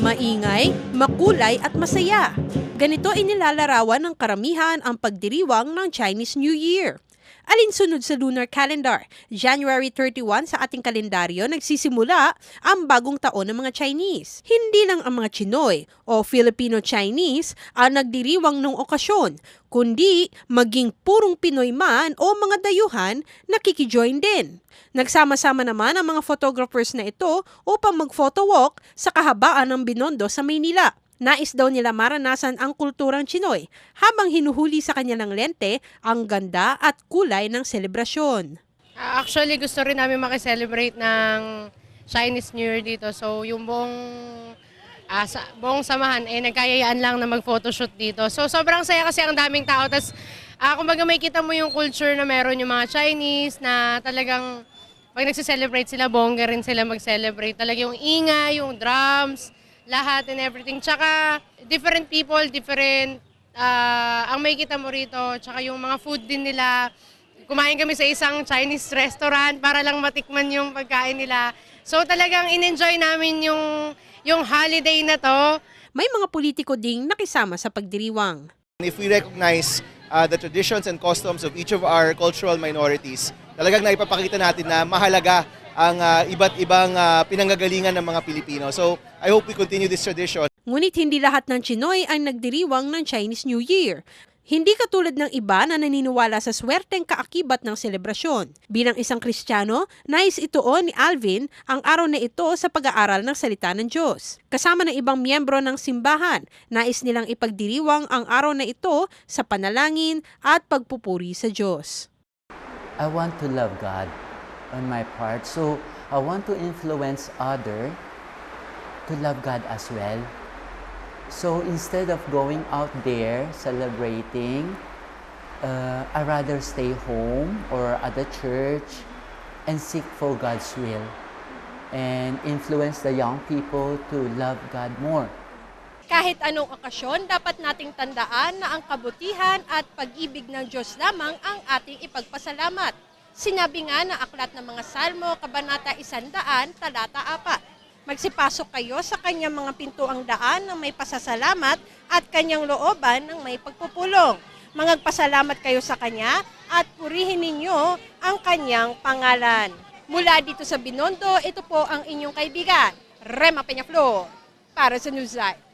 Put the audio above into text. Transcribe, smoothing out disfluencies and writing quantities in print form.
Maingay, makulay at masaya. Ganito inilalarawan ng karamihan ang pagdiriwang ng Chinese New Year. Alinsunod sa lunar calendar, January 31 sa ating kalendaryo nagsisimula ang bagong taon ng mga Chinese. Hindi lang ang mga Chinoy o Filipino-Chinese ang nagdiriwang ng okasyon, kundi maging purong Pinoy man o mga dayuhan nakikijoin din. Nagsama-sama naman ang mga photographers na ito upang mag-photo walk sa kahabaan ng Binondo sa Maynila. Nais daw nila maranasan ang kulturang Chinoy habang hinuhuli sa kanilang lente ang ganda at kulay ng selebrasyon. Actually, gusto rin namin makiselebrate ng Chinese New Year dito. So, yung buong samahan, nagkayayaan lang na mag-photoshoot dito. So, sobrang saya kasi ang daming tao. Tapos, kumbaga may kita mo yung culture na meron yung mga Chinese na talagang pag nagsiselebrate sila, bongga rin sila mag-celebrate. Talaga yung ingay, yung drums, lahat and everything. Tsaka different people, ang may kita mo rito. Tsaka yung mga food din nila. Kumain kami sa isang Chinese restaurant para lang matikman yung pagkain nila. So talagang in-enjoy namin yung holiday na to. May mga politiko ding nakisama sa pagdiriwang. If we recognize the traditions and customs of each of our cultural minorities, talagang naipapakita natin na mahalaga ang iba't ibang pinanggagalingan ng mga Pilipino. So I hope we continue this tradition. Ngunit hindi lahat ng Chinoy ang nagdiriwang ng Chinese New Year. Hindi katulad ng iba na naniniwala sa swerteng kaakibat ng selebrasyon. Bilang isang Kristiyano, nais ituon ni Alvin ang araw na ito sa pag-aaral ng salita ng Diyos. Kasama ng ibang miyembro ng simbahan, nais nilang ipagdiriwang ang araw na ito sa panalangin at pagpupuri sa Diyos. I want to love God on my part, so I want to influence others to love God as well. So instead of going out there celebrating, I rather stay home or at the church and seek for God's will and influence the young people to love God more. Kahit anong okasyon, dapat nating tandaan na ang kabutihan at pag-ibig ng Diyos lamang ang ating ipagpasalamat. Sinabi nga na aklat ng mga Salmo, Kabanata 100, Talata 4. Magsipasok kayo sa kanyang mga pintuang daan ng may pasasalamat at kanyang looban ng may pagpupulong. Mangagpasalamat kayo sa kanya at purihin ninyo ang kanyang pangalan. Mula dito sa Binondo, ito po ang inyong kaibigan, Rema Peñaflor, para sa Newsline.